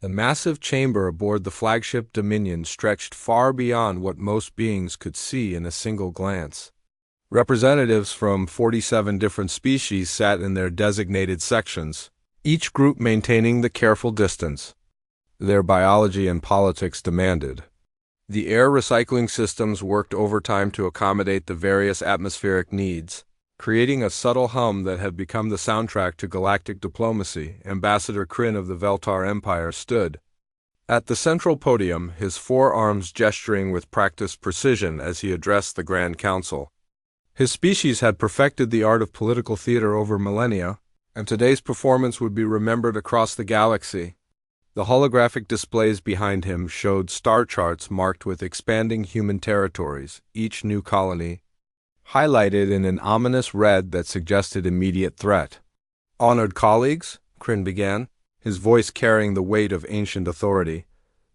The massive chamber aboard the flagship Dominion stretched far beyond what most beings could see in a single glance. Representatives from 47 different species sat in their designated sections, each group maintaining the careful distance their biology and politics demanded. The air recycling systems worked overtime to accommodate the various atmospheric needs, creating a subtle hum that had become the soundtrack to galactic diplomacy. Ambassador Kryn of the Veltar Empire stood at the central podium, his forearms gesturing with practiced precision as he addressed the Grand Council. His species had perfected the art of political theater over millennia, and today's performance would be remembered across the galaxy. The holographic displays behind him showed star charts marked with expanding human territories, each new colony highlighted in an ominous red that suggested immediate threat. "Honored colleagues," Kryn began, his voice carrying the weight of ancient authority,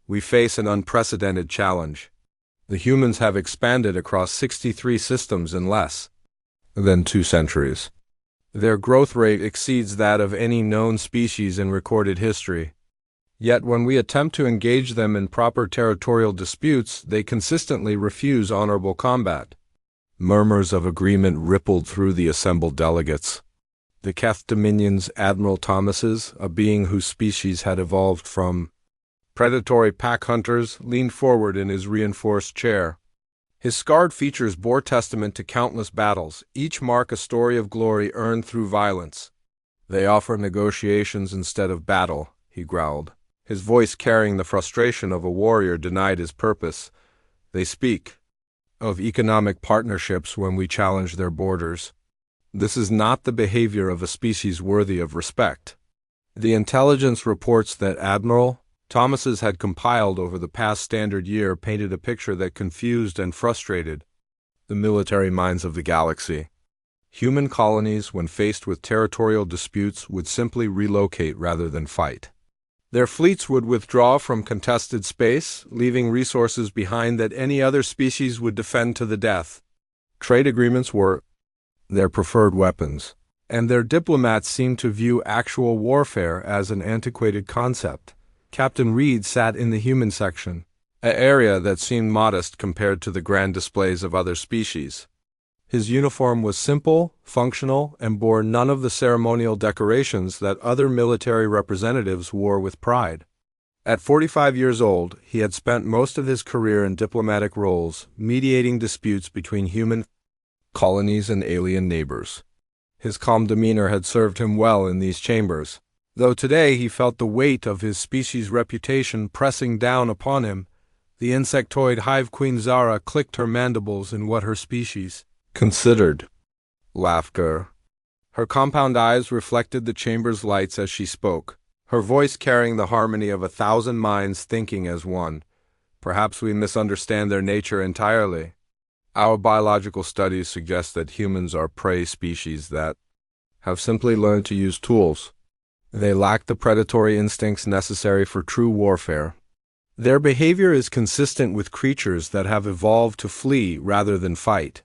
"we face an unprecedented challenge. The humans have expanded across 63 systems in less than 2 centuries. Their growth rate exceeds that of any known species in recorded history. Yet when we attempt to engage them in proper territorial disputes, they consistently refuse honorable combat." Murmurs of agreement rippled through the assembled delegates. The Keth Dominion's Admiral Thomas's, a being whose species had evolved from predatory pack hunters, leaned forward in his reinforced chair. His scarred features bore testament to countless battles, each mark a story of glory earned through violence. "They offer negotiations instead of battle," he growled, his voice carrying the frustration of a warrior denied his purpose. "They speak of economic partnerships when we challenge their borders. This is not the behavior of a species worthy of respect." The intelligence reports that Admiral Thomas's had compiled over the past standard year painted a picture that confused and frustrated the military minds of the galaxy. Human colonies, when faced with territorial disputes, would simply relocate rather than fight. Their fleets would withdraw from contested space, leaving resources behind that any other species would defend to the death. Trade agreements were their preferred weapons, and their diplomats seemed to view actual warfare as an antiquated concept. Captain Reed sat in the human section, an area that seemed modest compared to the grand displays of other species. His uniform was simple, functional, and bore none of the ceremonial decorations that other military representatives wore with pride. At 45 years old, he had spent most of his career in diplomatic roles, mediating disputes between human colonies and alien neighbors. His calm demeanor had served him well in these chambers, though today he felt the weight of his species' reputation pressing down upon him. The insectoid hive queen Zara clicked her mandibles in what her species considered laughter. Her compound eyes reflected the chamber's lights as she spoke, her voice carrying the harmony of 1,000 minds thinking as one. "Perhaps we misunderstand their nature entirely. Our biological studies suggest that humans are prey species that have simply learned to use tools. They lack the predatory instincts necessary for true warfare. Their behavior is consistent with creatures that have evolved to flee rather than fight."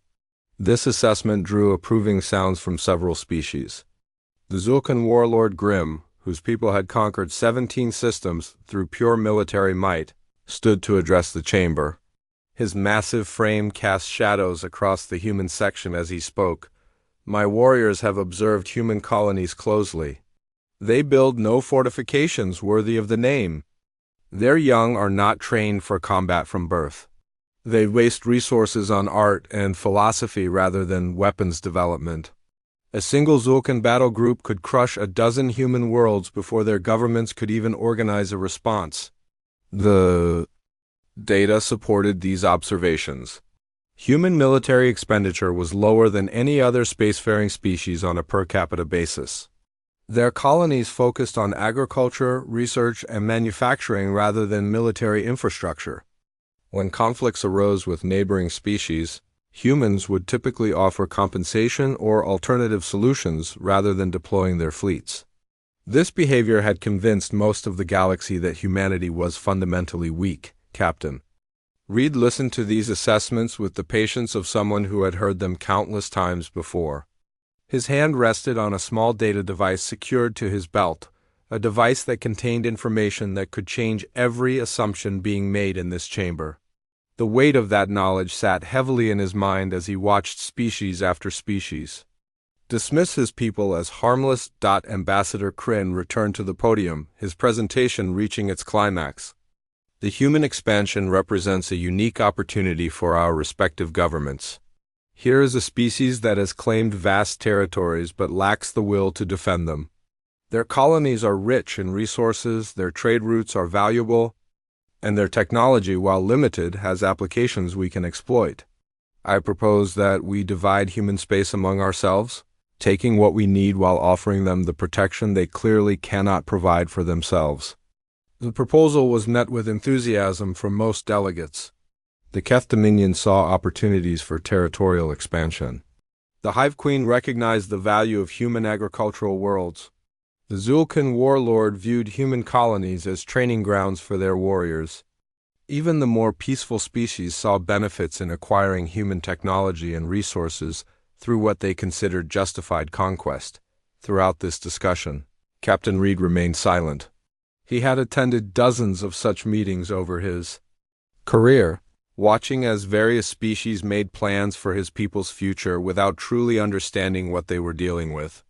This assessment drew approving sounds from several species. The Zulkan warlord Grimm, whose people had conquered 17 systems through pure military might, stood to address the chamber. His massive frame cast shadows across the human section as he spoke. "My warriors have observed human colonies closely. They build no fortifications worthy of the name. Their young are not trained for combat from birth. They waste resources on art and philosophy rather than weapons development. A single Zulkan battle group could crush a dozen human worlds before their governments could even organize a response." The data supported these observations. Human military expenditure was lower than any other spacefaring species on a per capita basis. Their colonies focused on agriculture, research, and manufacturing rather than military infrastructure. When conflicts arose with neighboring species, humans would typically offer compensation or alternative solutions rather than deploying their fleets. This behavior had convinced most of the galaxy that humanity was fundamentally weak. Captain Reed listened to these assessments with the patience of someone who had heard them countless times before. His hand rested on a small data device secured to his belt, a device that contained information that could change every assumption being made in this chamber. The weight of that knowledge sat heavily in his mind as he watched species after species dismiss his people as harmless. Ambassador Kryn returned to the podium, his presentation reaching its climax. The human expansion represents a unique opportunity for our respective governments. Here is a species that has claimed vast territories but lacks the will to defend them. Their colonies are rich in resources, their trade routes are valuable, and their technology, while limited, has applications we can exploit. I propose that we divide human space among ourselves, taking what we need while offering them the protection they clearly cannot provide for themselves. The proposal was met with enthusiasm from most delegates. The Keth Dominion saw opportunities for territorial expansion. The Hive Queen recognized the value of human agricultural worlds. The Zulkan warlord viewed human colonies as training grounds for their warriors. Even the more peaceful species saw benefits in acquiring human technology and resources through what they considered justified conquest. Throughout this discussion, Captain Reed remained silent. He had attended dozens of such meetings over his career, watching as various species made plans for his people's future without truly understanding what they were dealing with.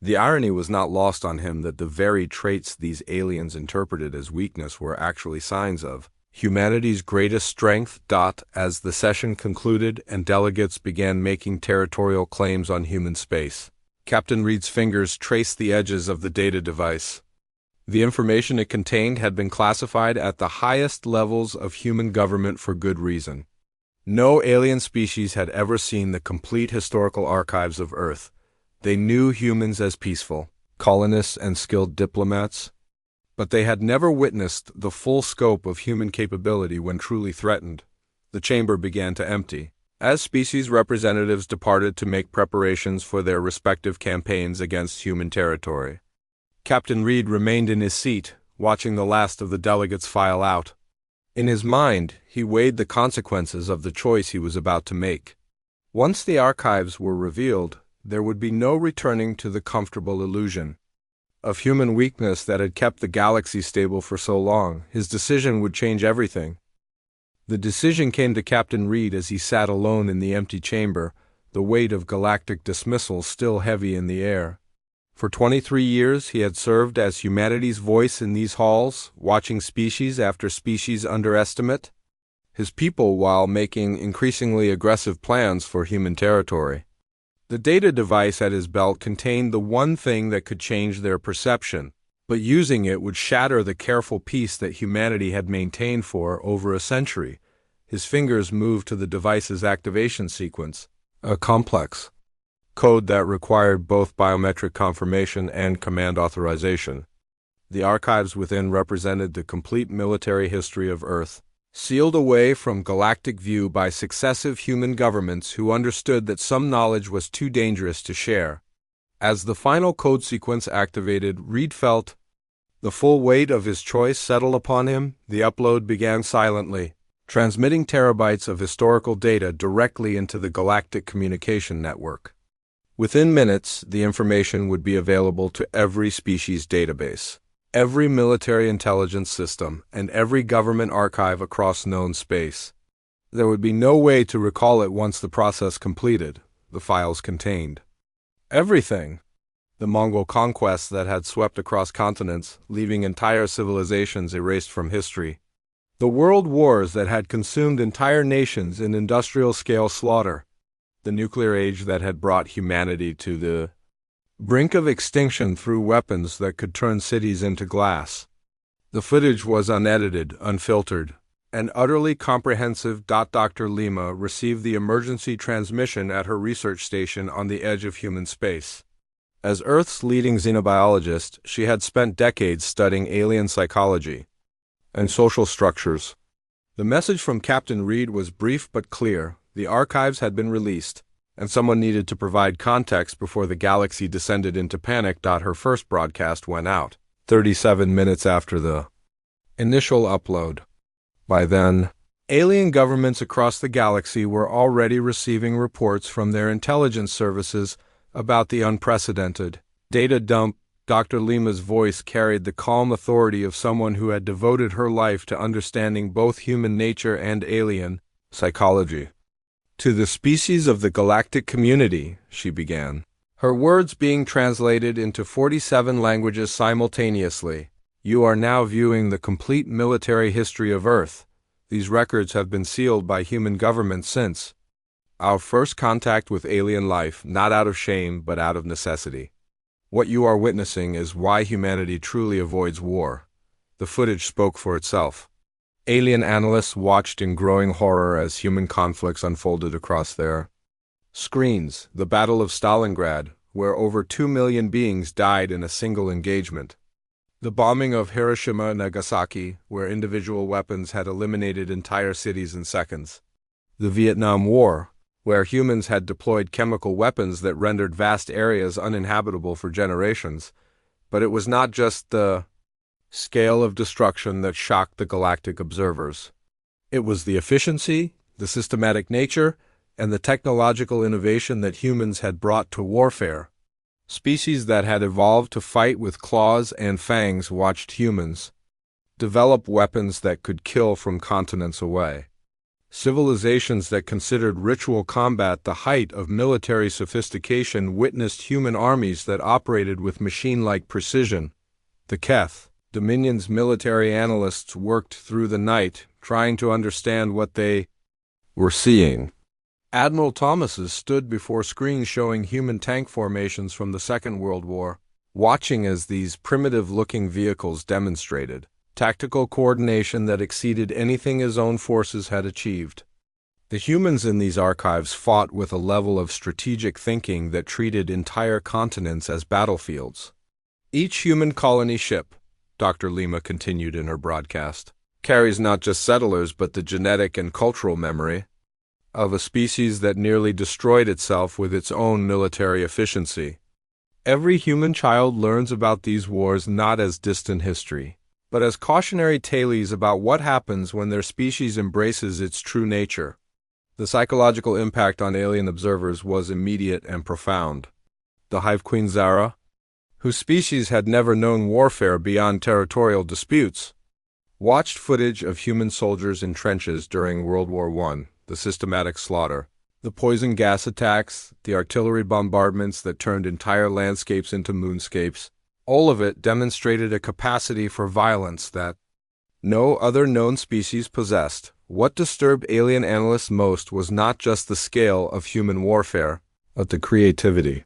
The irony was not lost on him that the very traits these aliens interpreted as weakness were actually signs of humanity's greatest strength. As the session concluded and delegates began making territorial claims on human space, Captain Reed's fingers traced the edges of the data device. The information it contained had been classified at the highest levels of human government for good reason. No alien species had ever seen the complete historical archives of Earth. They knew humans as peaceful colonists and skilled diplomats, but they had never witnessed the full scope of human capability when truly threatened. The chamber began to empty, as species representatives departed to make preparations for their respective campaigns against human territory. Captain Reed remained in his seat, watching the last of the delegates file out. In his mind, he weighed the consequences of the choice he was about to make. Once the archives were revealed, there would be no returning to the comfortable illusion of human weakness that had kept the galaxy stable for so long. His decision would change everything. The decision came to Captain Reed as he sat alone in the empty chamber, the weight of galactic dismissal still heavy in the air. For 23 years he had served as humanity's voice in these halls, watching species after species underestimate his people while making increasingly aggressive plans for human territory. The data device at his belt contained the one thing that could change their perception, but using it would shatter the careful peace that humanity had maintained for over a century. His fingers moved to the device's activation sequence, a complex code that required both biometric confirmation and command authorization. The archives within represented the complete military history of Earth, sealed away from galactic view by successive human governments who understood that some knowledge was too dangerous to share. As the final code sequence activated, Reed felt the full weight of his choice settle upon him. The upload began silently, transmitting terabytes of historical data directly into the galactic communication network. Within minutes, the information would be available to every species database, every military intelligence system, and every government archive across known space. There would be no way to recall it once the process completed. The files contained everything. The Mongol conquests that had swept across continents, leaving entire civilizations erased from history. The world wars that had consumed entire nations in industrial-scale slaughter. The nuclear age that had brought humanity to the brink of extinction through weapons that could turn cities into glass. The footage was unedited, unfiltered, and utterly comprehensive. Dr. Lima received the emergency transmission at her research station on the edge of human space. As Earth's leading xenobiologist, she had spent decades studying alien psychology and social structures. The message from Captain Reed was brief but clear. The archives had been released, and someone needed to provide context before the galaxy descended into panic. Her first broadcast went out 37 minutes after the initial upload. By then, alien governments across the galaxy were already receiving reports from their intelligence services about the unprecedented data dump. Dr. Lima's voice carried the calm authority of someone who had devoted her life to understanding both human nature and alien psychology. To the species of the galactic community, she began, her words being translated into 47 languages simultaneously. You are now viewing the complete military history of Earth. These records have been sealed by human governments since our first contact with alien life, not out of shame, but out of necessity. What you are witnessing is why humanity truly avoids war. The footage spoke for itself. Alien analysts watched in growing horror as human conflicts unfolded across their screens. The Battle of Stalingrad, where over 2 million beings died in a single engagement. The bombing of Hiroshima and Nagasaki, where individual weapons had eliminated entire cities in seconds. The Vietnam War, where humans had deployed chemical weapons that rendered vast areas uninhabitable for generations. But it was not just the scale of destruction that shocked the galactic observers. It was the efficiency, the systematic nature, and the technological innovation that humans had brought to warfare. Species that had evolved to fight with claws and fangs watched humans develop weapons that could kill from continents away. Civilizations that considered ritual combat the height of military sophistication witnessed human armies that operated with machine-like precision. The Keth, Dominion's military analysts worked through the night, trying to understand what they were seeing. Admiral Thomases stood before screens showing human tank formations from the Second World War, watching as these primitive-looking vehicles demonstrated tactical coordination that exceeded anything his own forces had achieved. The humans in these archives fought with a level of strategic thinking that treated entire continents as battlefields. Each human colony ship, Dr. Lima continued in her broadcast, carries not just settlers but the genetic and cultural memory of a species that nearly destroyed itself with its own military efficiency. Every human child learns about these wars not as distant history, but as cautionary tales about what happens when their species embraces its true nature. The psychological impact on alien observers was immediate and profound. The Hive Queen Zara, whose species had never known warfare beyond territorial disputes, watched footage of human soldiers in trenches during World War I, the systematic slaughter, the poison gas attacks, the artillery bombardments that turned entire landscapes into moonscapes. All of it demonstrated a capacity for violence that no other known species possessed. What disturbed alien analysts most was not just the scale of human warfare, but the creativity.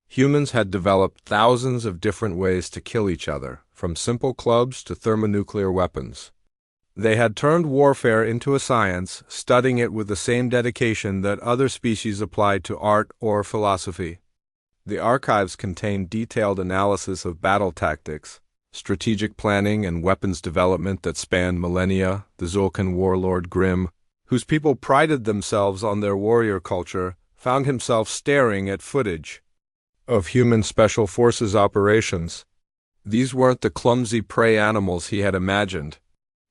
Humans had developed thousands of different ways to kill each other, from simple clubs to thermonuclear weapons. They had turned warfare into a science, studying it with the same dedication that other species applied to art or philosophy. The archives contained detailed analysis of battle tactics, strategic planning, and weapons development that spanned millennia. The Zulkan warlord Grimm, whose people prided themselves on their warrior culture, found himself staring at footage of human special forces operations. These weren't the clumsy prey animals he had imagined.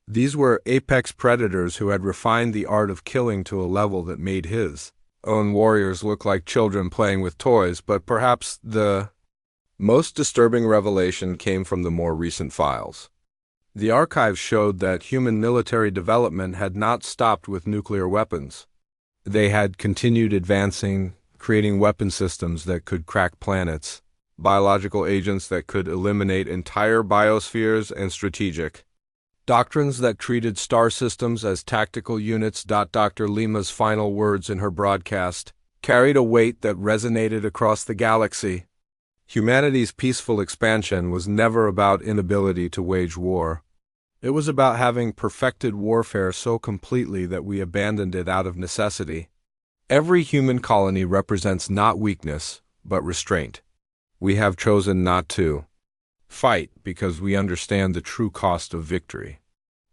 These were apex predators who had refined the art of killing to a level that made his own warriors look like children playing with toys. But perhaps the most disturbing revelation came from the more recent files. The archives showed that human military development had not stopped with nuclear weapons. They had continued advancing, creating weapon systems that could crack planets, biological agents that could eliminate entire biospheres, and strategic doctrines that treated star systems as tactical units. Dr. Lima's final words in her broadcast carried a weight that resonated across the galaxy. Humanity's peaceful expansion was never about inability to wage war. It was about having perfected warfare so completely that we abandoned it out of necessity. Every human colony represents not weakness, but restraint. We have chosen not to fight because we understand the true cost of victory.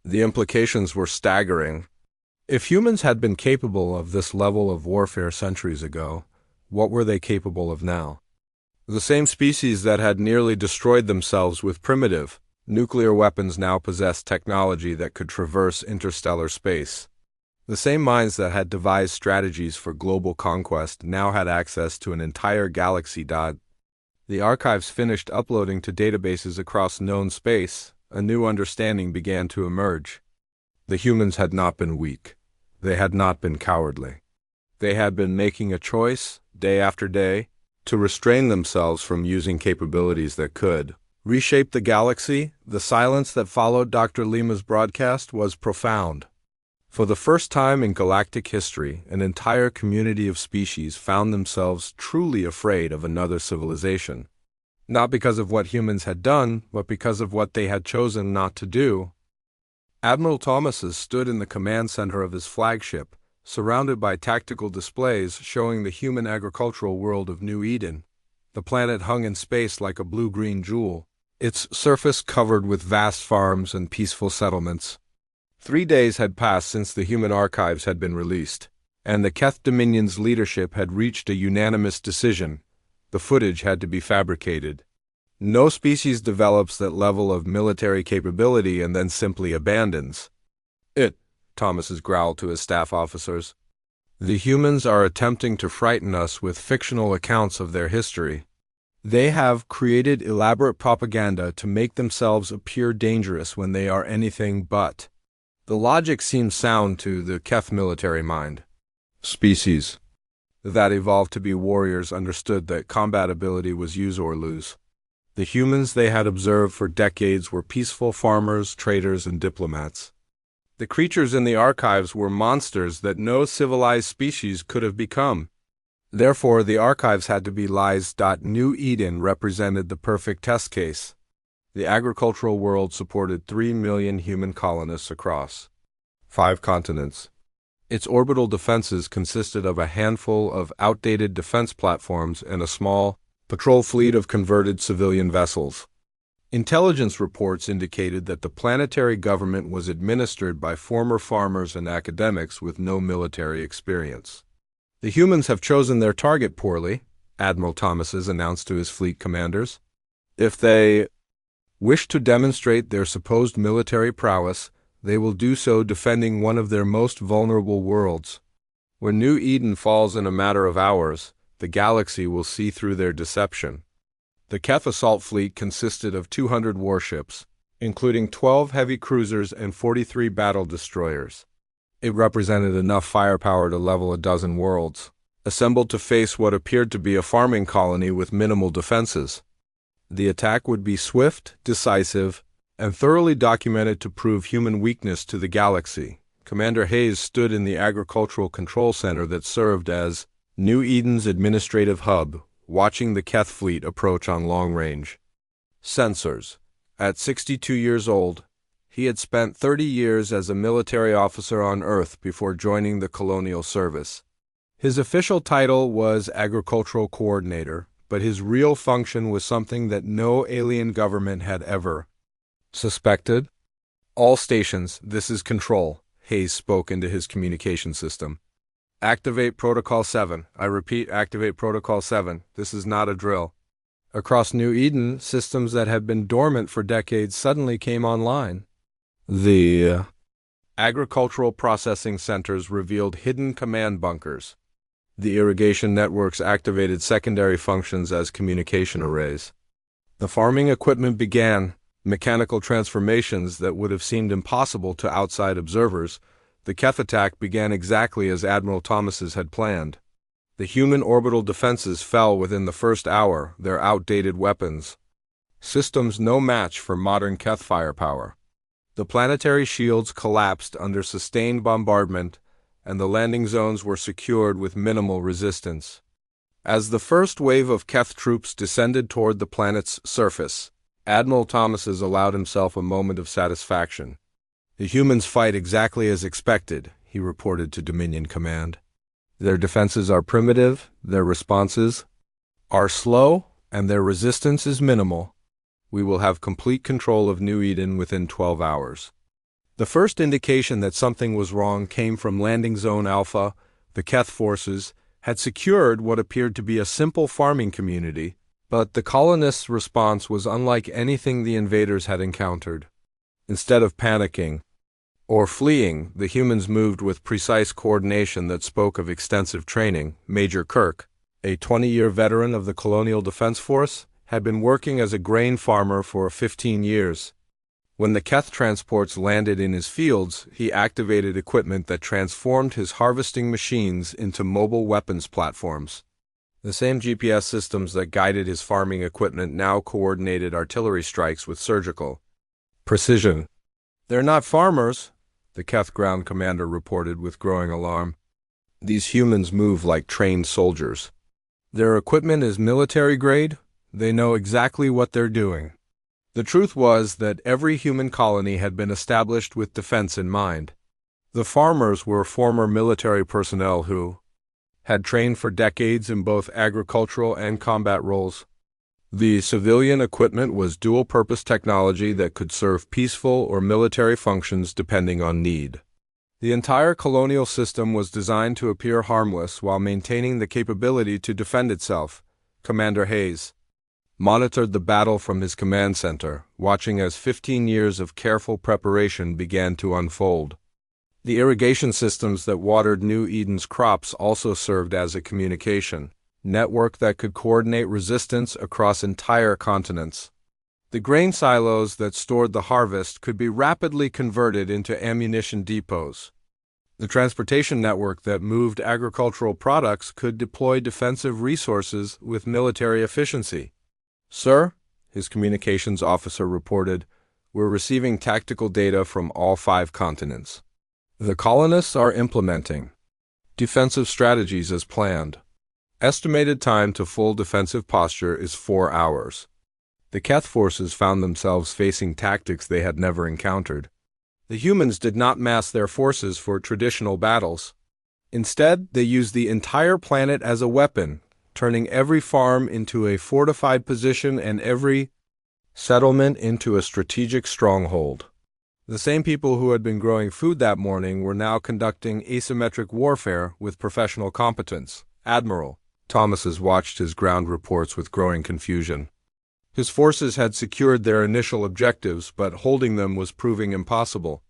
The implications were staggering. If humans had been capable of this level of warfare centuries ago, what were they capable of now? The same species that had nearly destroyed themselves with primitive nuclear weapons now possessed technology that could traverse interstellar space. The same minds that had devised strategies for global conquest now had access to an entire galaxy. The archives finished uploading to databases across known space. A new understanding began to emerge. The humans had not been weak. They had not been cowardly. They had been making a choice, day after day, to restrain themselves from using capabilities that could reshape the galaxy. The silence that followed Dr. Lima's broadcast was profound. For the first time in galactic history, an entire community of species found themselves truly afraid of another civilization. Not because of what humans had done, but because of what they had chosen not to do. Admiral Thomases stood in the command center of his flagship, surrounded by tactical displays showing the human agricultural world of New Eden. The planet hung in space like a blue-green jewel, its surface covered with vast farms and peaceful settlements. 3 days had passed since the human archives had been released, and the Keth Dominion's leadership had reached a unanimous decision. The footage had to be fabricated. No species develops that level of military capability and then simply abandons it, Thomases growled to his staff officers. The humans are attempting to frighten us with fictional accounts of their history. They have created elaborate propaganda to make themselves appear dangerous when they are anything but. The logic seemed sound to the Keth military mind. Species that evolved to be warriors understood that combat ability was use or lose. The humans they had observed for decades were peaceful farmers, traders, and diplomats. The creatures in the archives were monsters that no civilized species could have become. Therefore, the archives had to be lies. New Eden represented the perfect test case. The agricultural world supported 3 million human colonists across 5 continents. Its orbital defenses consisted of a handful of outdated defense platforms and a small patrol fleet of converted civilian vessels. Intelligence reports indicated that the planetary government was administered by former farmers and academics with no military experience. The humans have chosen their target poorly, Admiral Thomases announced to his fleet commanders. If they wish to demonstrate their supposed military prowess, they will do so defending one of their most vulnerable worlds. When New Eden falls in a matter of hours, the galaxy will see through their deception. The Keth assault fleet consisted of 200 warships, including 12 heavy cruisers and 43 battle destroyers. It represented enough firepower to level a dozen worlds, assembled to face what appeared to be a farming colony with minimal defenses. The attack would be swift, decisive, and thoroughly documented to prove human weakness to the galaxy. Commander Hayes stood in the agricultural control center that served as New Eden's administrative hub, watching the Keth fleet approach on long range. Sensors. At 62 years old, he had spent 30 years as a military officer on Earth before joining the colonial service. His official title was Agricultural Coordinator, but his real function was something that no alien government had ever suspected. All stations, this is Control, Hayes spoke into his communication system. Activate Protocol 7. I repeat, activate Protocol 7. This is not a drill. Across New Eden, systems that had been dormant for decades suddenly came online. The agricultural processing centers revealed hidden command bunkers. The irrigation networks activated secondary functions as communication arrays. The farming equipment began mechanical transformations that would have seemed impossible to outside observers. The Keth attack began exactly as Admiral Thomases had planned. The human orbital defenses fell within the first hour, their outdated weapons systems no match for modern Keth firepower. The planetary shields collapsed under sustained bombardment, and the landing zones were secured with minimal resistance. As the first wave of Keth troops descended toward the planet's surface, Admiral Thomases allowed himself a moment of satisfaction. The humans fight exactly as expected, he reported to Dominion Command. Their defenses are primitive, their responses are slow, and their resistance is minimal. We will have complete control of New Eden within 12 hours. The first indication that something was wrong came from Landing Zone Alpha. The Keth forces had secured what appeared to be a simple farming community, but the colonists' response was unlike anything the invaders had encountered. Instead of panicking or fleeing, the humans moved with precise coordination that spoke of extensive training. Major Kirk, a 20-year veteran of the Colonial Defense Force, had been working as a grain farmer for 15 years. When the Keth transports landed in his fields, he activated equipment that transformed his harvesting machines into mobile weapons platforms. The same GPS systems that guided his farming equipment now coordinated artillery strikes with surgical precision. "They're not farmers," the Keth ground commander reported with growing alarm. "These humans move like trained soldiers. Their equipment is military grade. They know exactly what they're doing." The truth was that every human colony had been established with defense in mind. The farmers were former military personnel who had trained for decades in both agricultural and combat roles. The civilian equipment was dual-purpose technology that could serve peaceful or military functions depending on need. The entire colonial system was designed to appear harmless while maintaining the capability to defend itself. Commander Hayes monitored the battle from his command center, watching as 15 years of careful preparation began to unfold. The irrigation systems that watered New Eden's crops also served as a communication network that could coordinate resistance across entire continents. The grain silos that stored the harvest could be rapidly converted into ammunition depots. The transportation network that moved agricultural products could deploy defensive resources with military efficiency. "Sir," his communications officer reported, "we're receiving tactical data from all 5 continents. The colonists are implementing defensive strategies as planned. Estimated time to full defensive posture is 4 hours." The Keth forces found themselves facing tactics they had never encountered. The humans did not mass their forces for traditional battles. Instead, they used the entire planet as a weapon, turning every farm into a fortified position and every settlement into a strategic stronghold. The same people who had been growing food that morning were now conducting asymmetric warfare with professional competence. Admiral Thomas watched his ground reports with growing confusion. His forces had secured their initial objectives, but holding them was proving impossible.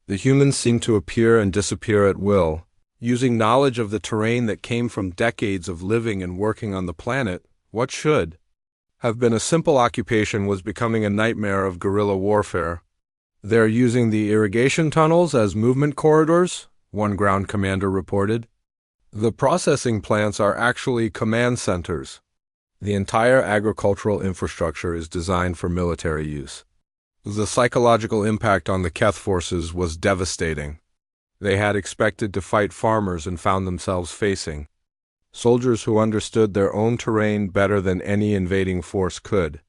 The humans seemed to appear and disappear at will. Using knowledge of the terrain that came from decades of living and working on the planet, what should have been a simple occupation was becoming a nightmare of guerrilla warfare. "They're using the irrigation tunnels as movement corridors," one ground commander reported. "The processing plants are actually command centers. The entire agricultural infrastructure is designed for military use." The psychological impact on the Keth forces was devastating. They had expected to fight farmers and found themselves facing soldiers who understood their own terrain better than any invading force could.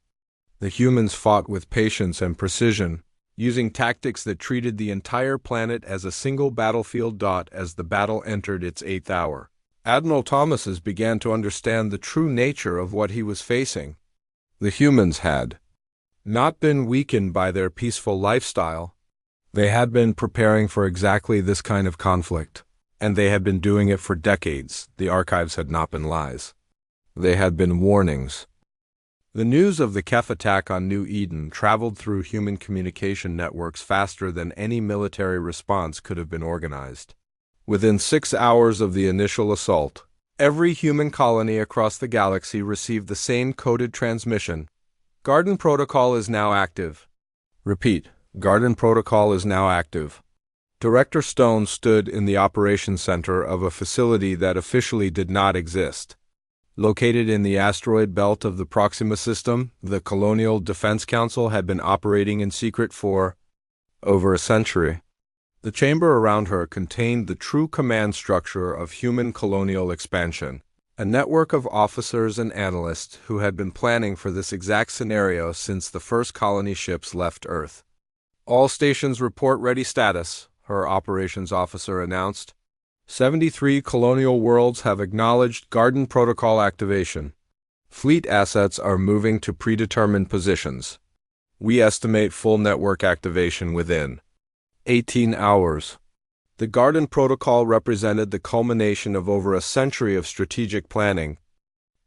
The humans fought with patience and precision, using tactics that treated the entire planet as a single battlefield dot as the battle entered its 8th hour. Admiral Thomas began to understand the true nature of what he was facing. The humans had not been weakened by their peaceful lifestyle. They had been preparing for exactly this kind of conflict, and they had been doing it for decades. The archives had not been lies. They had been warnings. The news of the Keth attack on New Eden traveled through human communication networks faster than any military response could have been organized. Within 6 hours of the initial assault, every human colony across the galaxy received the same coded transmission. "Garden Protocol is now active." Repeat, "Garden Protocol is now active." Director Stone stood in the operations center of a facility that officially did not exist. Located in the asteroid belt of the Proxima system, the Colonial Defense Council had been operating in secret for over a century. The chamber around her contained the true command structure of human colonial expansion, a network of officers and analysts who had been planning for this exact scenario since the first colony ships left Earth. "All stations report ready status," her operations officer announced. 73 colonial worlds have acknowledged Garden Protocol activation. Fleet assets are moving to predetermined positions. We estimate full network activation within 18 hours. The Garden Protocol represented the culmination of over a century of strategic planning.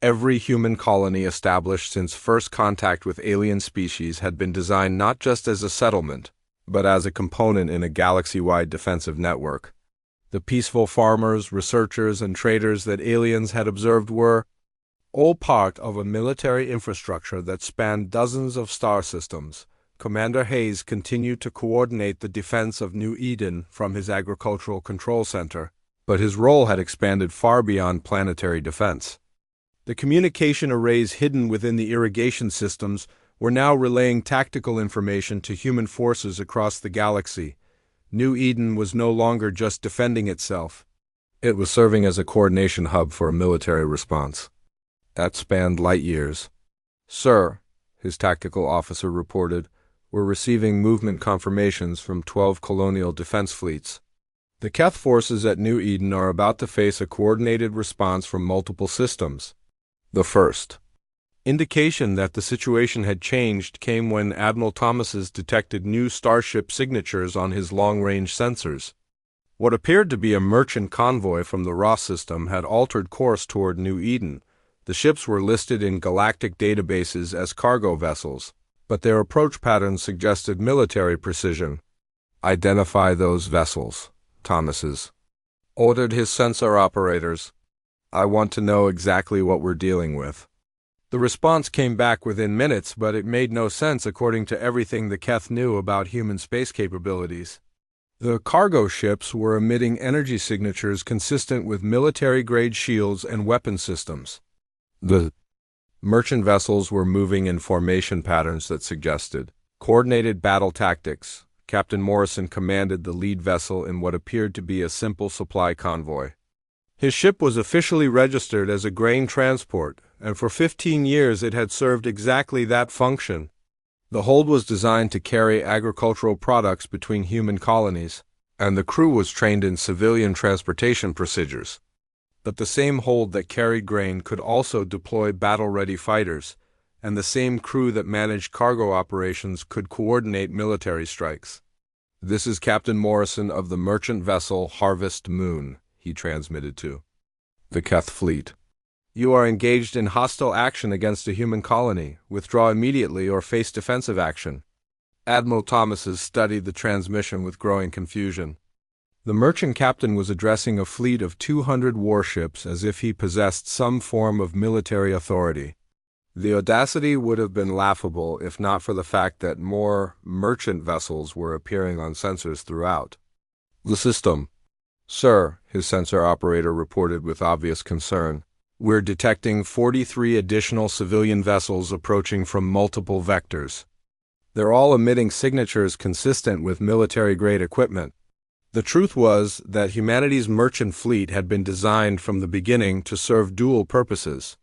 Every human colony established since first contact with alien species had been designed not just as a settlement, but as a component in a galaxy-wide defensive network. The peaceful farmers, researchers, and traders that aliens had observed were all part of a military infrastructure that spanned dozens of star systems. Commander Hayes continued to coordinate the defense of New Eden from his agricultural control center, but his role had expanded far beyond planetary defense. The communication arrays hidden within the irrigation systems were now relaying tactical information to human forces across the galaxy. New Eden was no longer just defending itself. It was serving as a coordination hub for a military response. That spanned light years. "Sir," his tactical officer reported, "we're receiving movement confirmations from 12 colonial defense fleets. The Keth forces at New Eden are about to face a coordinated response from multiple systems." The first indication that the situation had changed came when Admiral Thomas's detected new starship signatures on his long-range sensors. What appeared to be a merchant convoy from the Ross system had altered course toward New Eden. The ships were listed in galactic databases as cargo vessels, but their approach patterns suggested military precision. "Identify those vessels," Thomas's ordered his sensor operators. "I want to know exactly what we're dealing with." The response came back within minutes, but it made no sense according to everything the Keth knew about human space capabilities. The cargo ships were emitting energy signatures consistent with military-grade shields and weapon systems. The merchant vessels were moving in formation patterns that suggested coordinated battle tactics. Captain Morrison commanded the lead vessel in what appeared to be a simple supply convoy. His ship was officially registered as a grain transport, and for 15 years it had served exactly that function. The hold was designed to carry agricultural products between human colonies, and the crew was trained in civilian transportation procedures. But the same hold that carried grain could also deploy battle-ready fighters, and the same crew that managed cargo operations could coordinate military strikes. "This is Captain Morrison of the merchant vessel Harvest Moon," he transmitted to the Keth fleet. "You are engaged in hostile action against a human colony. Withdraw immediately or face defensive action." Admiral Thomas's studied the transmission with growing confusion. The merchant captain was addressing a fleet of 200 warships as if he possessed some form of military authority. The audacity would have been laughable if not for the fact that more merchant vessels were appearing on sensors throughout the system. "Sir," his sensor operator reported with obvious concern, "we're detecting 43 additional civilian vessels approaching from multiple vectors. They're all emitting signatures consistent with military-grade equipment." The truth was that humanity's merchant fleet had been designed from the beginning to serve dual purposes.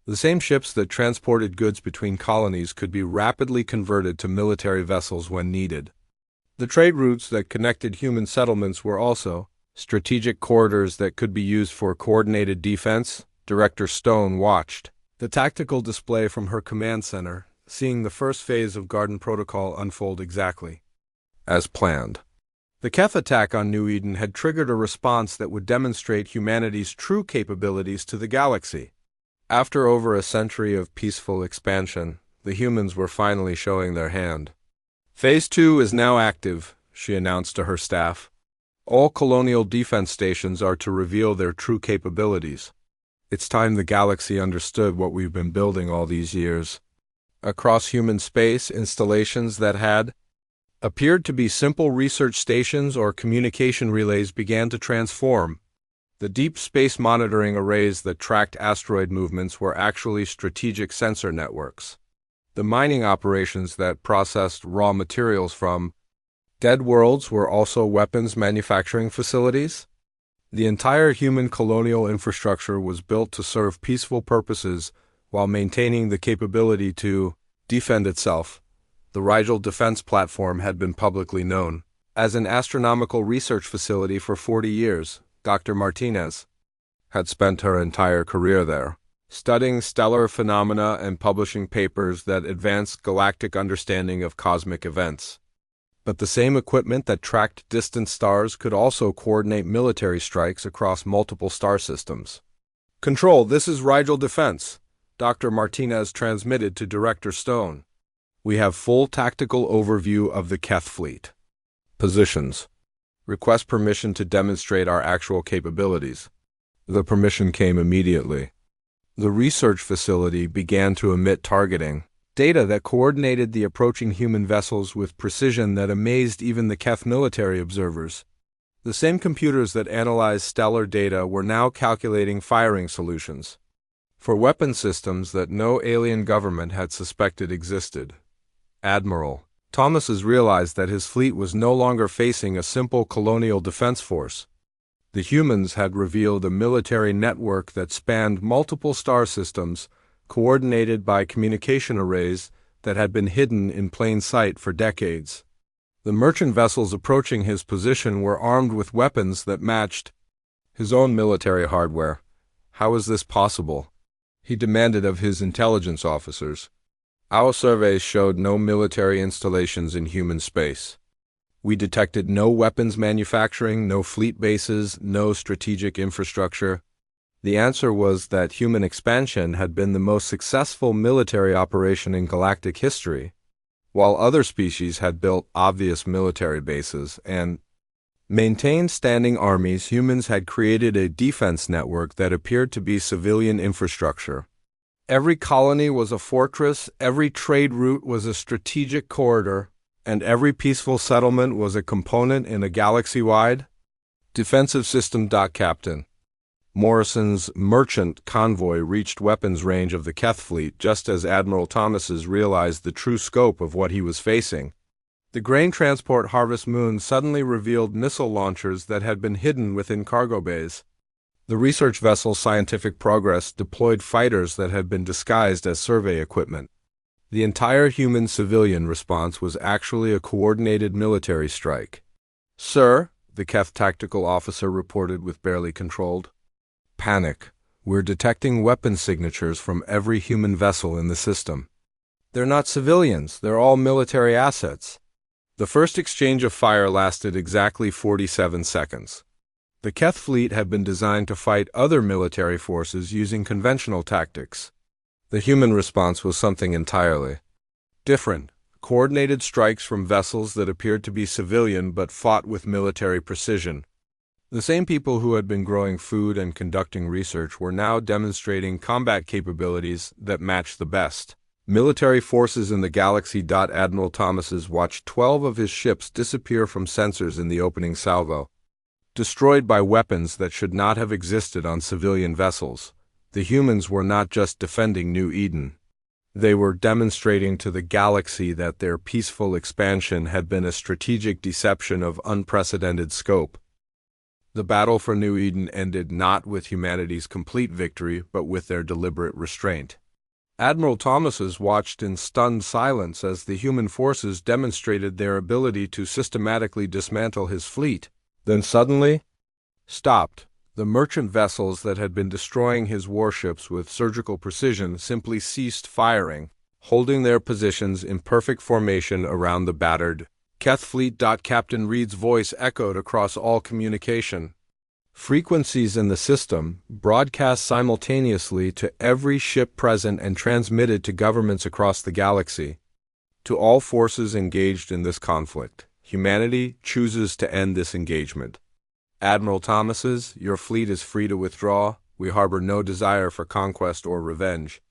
The same ships that transported goods between colonies could be rapidly converted to military vessels when needed. The trade routes that connected human settlements were also strategic corridors that could be used for coordinated defense. Director Stone watched the tactical display from her command center, seeing the first phase of Garden Protocol unfold exactly as planned. The Keth attack on New Eden had triggered a response that would demonstrate humanity's true capabilities to the galaxy. After over a century of peaceful expansion, the humans were finally showing their hand. "Phase 2 is now active," she announced to her staff. "All colonial defense stations are to reveal their true capabilities. It's time the galaxy understood what we've been building all these years." Across human space, installations that had appeared to be simple research stations or communication relays began to transform. The deep space monitoring arrays that tracked asteroid movements were actually strategic sensor networks. The mining operations that processed raw materials from dead worlds were also weapons manufacturing facilities. The entire human colonial infrastructure was built to serve peaceful purposes while maintaining the capability to defend itself. The Rigel Defense Platform had been publicly known as an astronomical research facility for 40 years. Dr. Martinez had spent her entire career there, studying stellar phenomena and publishing papers that advanced galactic understanding of cosmic events. But the same equipment that tracked distant stars could also coordinate military strikes across multiple star systems. "Control, this is Rigel Defense," Dr. Martinez transmitted to Director Stone. "We have full tactical overview of the Keth fleet. Positions. Request permission to demonstrate our actual capabilities." The permission came immediately. The research facility began to emit targeting data that coordinated the approaching human vessels with precision that amazed even the Keth military observers. The same computers that analyzed stellar data were now calculating firing solutions for weapon systems that no alien government had suspected existed. Admiral Thomas's realized that his fleet was no longer facing a simple colonial defense force. The humans had revealed a military network that spanned multiple star systems, coordinated by communication arrays that had been hidden in plain sight for decades. The merchant vessels approaching his position were armed with weapons that matched his own military hardware. How is this possible? He demanded of his intelligence officers. Our surveys showed no military installations in human space. We detected no weapons manufacturing, no fleet bases, no strategic infrastructure. The answer was that human expansion had been the most successful military operation in galactic history, while other species had built obvious military bases and maintained standing armies. Humans had created a defense network that appeared to be civilian infrastructure. Every colony was a fortress, every trade route was a strategic corridor, and every peaceful settlement was a component in a galaxy-wide defensive system. Captain Morrison's merchant convoy reached weapons range of the Keth fleet just as Admiral Thomas's realized the true scope of what he was facing. The grain transport Harvest Moon suddenly revealed missile launchers that had been hidden within cargo bays. The research vessel Scientific Progress deployed fighters that had been disguised as survey equipment. The entire human-civilian response was actually a coordinated military strike. "Sir," the Keth tactical officer reported with barely controlled panic, "we're detecting weapon signatures from every human vessel in the system. They're not civilians, they're all military assets." The first exchange of fire lasted exactly 47 seconds. The Keth fleet had been designed to fight other military forces using conventional tactics. The human response was something entirely different. Coordinated strikes from vessels that appeared to be civilian but fought with military precision. The same people who had been growing food and conducting research were now demonstrating combat capabilities that matched the best military forces in the galaxy. Admiral Thomas's watched 12 of his ships disappear from sensors in the opening salvo, destroyed by weapons that should not have existed on civilian vessels. The humans were not just defending New Eden. They were demonstrating to the galaxy that their peaceful expansion had been a strategic deception of unprecedented scope. The battle for New Eden ended not with humanity's complete victory, but with their deliberate restraint. Admiral Thomas's watched in stunned silence as the human forces demonstrated their ability to systematically dismantle his fleet, then suddenly stopped. The merchant vessels that had been destroying his warships with surgical precision simply ceased firing, holding their positions in perfect formation around the battered Keth fleet. Captain Reed's voice echoed across all communication frequencies in the system, broadcast simultaneously to every ship present and transmitted to governments across the galaxy. To all forces engaged in this conflict, humanity chooses to end this engagement. Admiral Thomas's, your fleet is free to withdraw. We harbor no desire for conquest or revenge.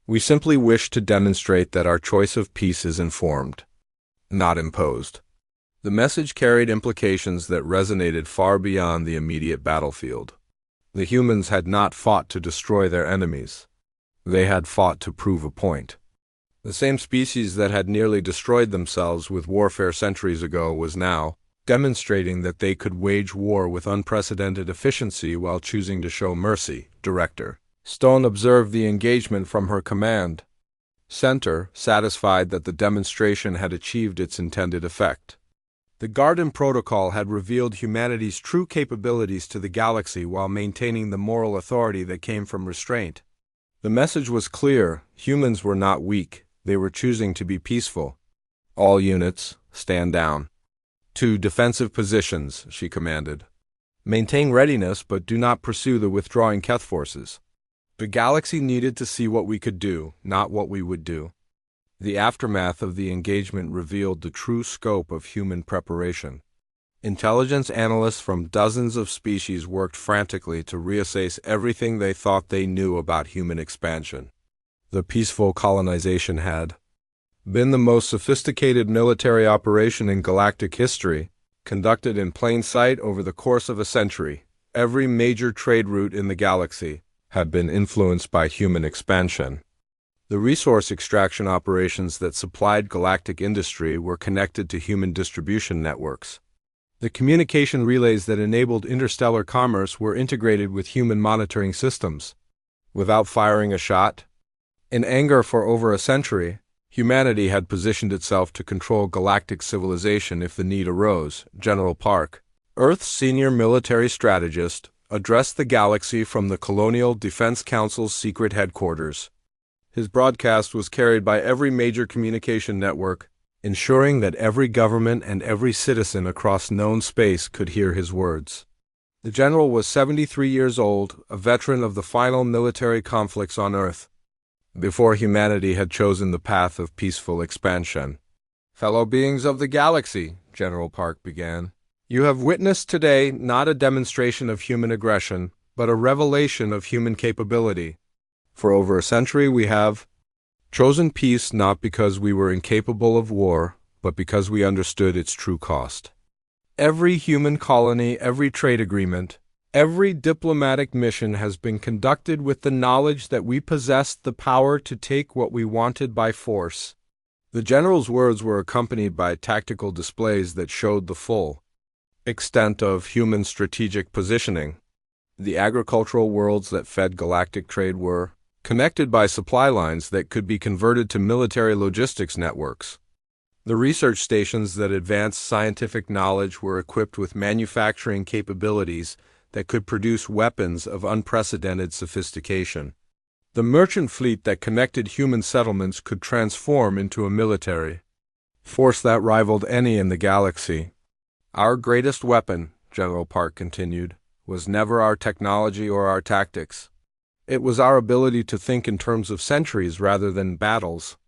We simply wish to demonstrate that our choice of peace is informed, not imposed. The message carried implications that resonated far beyond the immediate battlefield. The humans had not fought to destroy their enemies. They had fought to prove a point. The same species that had nearly destroyed themselves with warfare centuries ago was now demonstrating that they could wage war with unprecedented efficiency while choosing to show mercy. Director Stone observed the engagement from her command center, satisfied that the demonstration had achieved its intended effect. The Garden Protocol had revealed humanity's true capabilities to the galaxy while maintaining the moral authority that came from restraint. The message was clear: humans were not weak, they were choosing to be peaceful. All units, stand down. To defensive positions, she commanded. Maintain readiness, but do not pursue the withdrawing Keth forces. The galaxy needed to see what we could do, not what we would do. The aftermath of the engagement revealed the true scope of human preparation. Intelligence analysts from dozens of species worked frantically to reassess everything they thought they knew about human expansion. The peaceful colonization had been the most sophisticated military operation in galactic history, conducted in plain sight over the course of a century. Every major trade route in the galaxy had been influenced by human expansion. The resource extraction operations that supplied galactic industry were connected to human distribution networks. The communication relays that enabled interstellar commerce were integrated with human monitoring systems. Without firing a shot, in anger for over a century, humanity had positioned itself to control galactic civilization if the need arose. General Park, Earth's senior military strategist, addressed the galaxy from the Colonial Defense Council's secret headquarters. His broadcast was carried by every major communication network, ensuring that every government and every citizen across known space could hear his words. The general was 73 years old, a veteran of the final military conflicts on Earth, before humanity had chosen the path of peaceful expansion. "Fellow beings of the galaxy," General Park began, "you have witnessed today not a demonstration of human aggression, but a revelation of human capability. For over a century we have chosen peace not because we were incapable of war, but because we understood its true cost. Every human colony, every trade agreement, every diplomatic mission has been conducted with the knowledge that we possessed the power to take what we wanted by force." The general's words were accompanied by tactical displays that showed the full extent of human strategic positioning. The agricultural worlds that fed galactic trade were connected by supply lines that could be converted to military logistics networks. The research stations that advanced scientific knowledge were equipped with manufacturing capabilities that could produce weapons of unprecedented sophistication. The merchant fleet that connected human settlements could transform into a military force that rivaled any in the galaxy. "Our greatest weapon," General Park continued, "was never our technology or our tactics. It was our ability to think in terms of centuries rather than battles.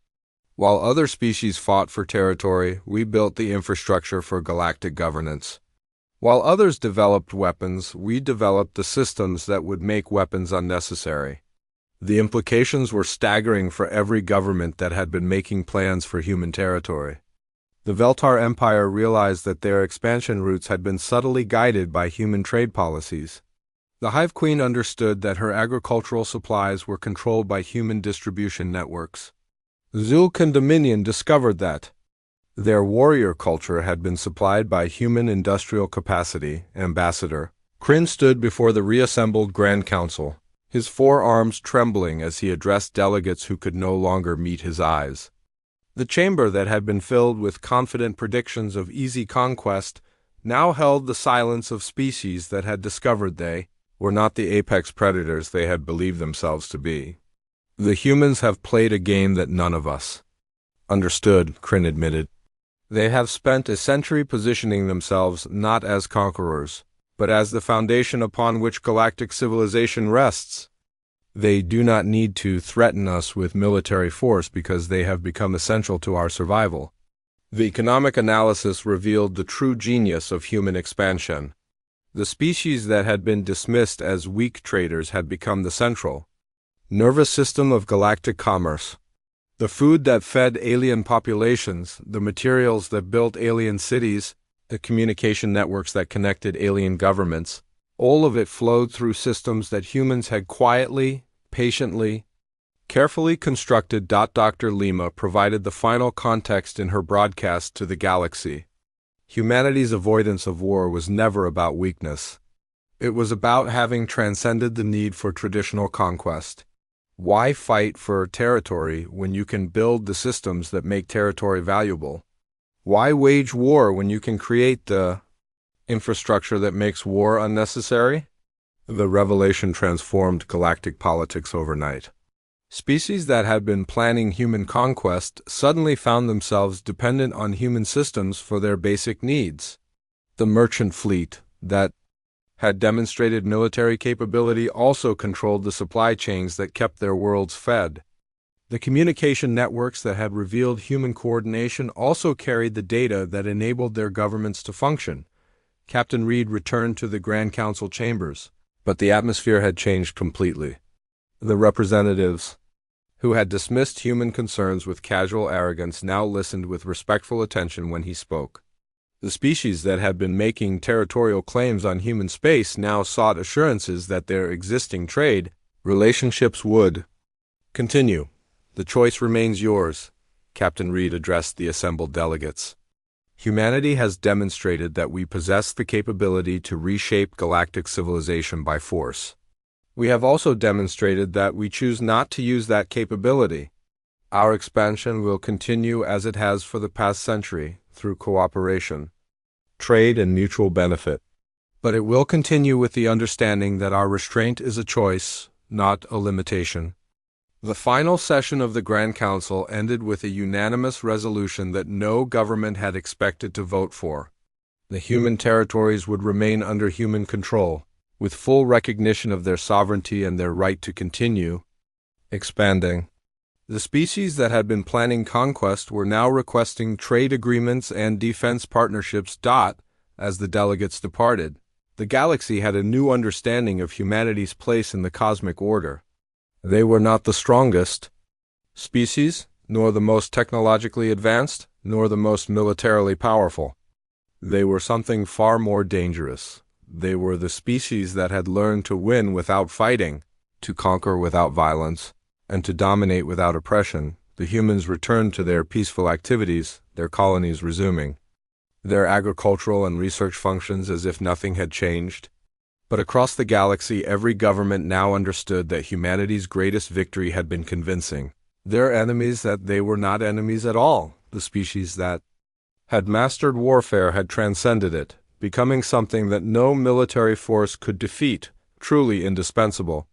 While other species fought for territory, we built the infrastructure for galactic governance. While others developed weapons, we developed the systems that would make weapons unnecessary." The implications were staggering for every government that had been making plans for human territory. The Veltar Empire realized that their expansion routes had been subtly guided by human trade policies. The Hive Queen understood that her agricultural supplies were controlled by human distribution networks. Zulkan Dominion discovered that their warrior culture had been supplied by human industrial capacity. Ambassador Kryn stood before the reassembled Grand Council, his forearms trembling as he addressed delegates who could no longer meet his eyes. The chamber that had been filled with confident predictions of easy conquest now held the silence of species that had discovered they were not the apex predators they had believed themselves to be. "The humans have played a game that none of us understood," Kryn admitted. "They have spent a century positioning themselves not as conquerors, but as the foundation upon which galactic civilization rests. They do not need to threaten us with military force because they have become essential to our survival." The economic analysis revealed the true genius of human expansion. The species that had been dismissed as weak traders had become the central nervous system of galactic commerce. The food that fed alien populations, the materials that built alien cities, the communication networks that connected alien governments, all of it flowed through systems that humans had quietly, patiently, carefully constructed. Dr. Lima provided the final context in her broadcast to the galaxy. Humanity's avoidance of war was never about weakness. It was about having transcended the need for traditional conquest. Why fight for territory when you can build the systems that make territory valuable? Why wage war when you can create the infrastructure that makes war unnecessary? The revelation transformed galactic politics overnight. Species that had been planning human conquest suddenly found themselves dependent on human systems for their basic needs. The merchant fleet that had demonstrated military capability also controlled the supply chains that kept their worlds fed. The communication networks that had revealed human coordination also carried the data that enabled their governments to function. Captain Reed returned to the Grand Council chambers, but the atmosphere had changed completely. The representatives, who had dismissed human concerns with casual arrogance, now listened with respectful attention when he spoke. The species that had been making territorial claims on human space now sought assurances that their existing trade relationships would continue. The choice remains yours, Captain Reed addressed the assembled delegates. Humanity has demonstrated that we possess the capability to reshape galactic civilization by force. We have also demonstrated that we choose not to use that capability. Our expansion will continue as it has for the past century, through cooperation, trade, and mutual benefit. But it will continue with the understanding that our restraint is a choice, not a limitation. The final session of the Grand Council ended with a unanimous resolution that no government had expected to vote for. The human territories would remain under human control, with full recognition of their sovereignty and their right to continue expanding. The species that had been planning conquest were now requesting trade agreements and defense partnerships. As the delegates departed, the galaxy had a new understanding of humanity's place in the cosmic order. They were not the strongest species, nor the most technologically advanced, nor the most militarily powerful. They were something far more dangerous. They were the species that had learned to win without fighting, to conquer without violence, and to dominate without oppression. The humans returned to their peaceful activities, their colonies resuming their agricultural and research functions as if nothing had changed. But across the galaxy, every government now understood that humanity's greatest victory had been convincing their enemies that they were not enemies at all. The species that had mastered warfare had transcended it, becoming something that no military force could defeat, truly indispensable.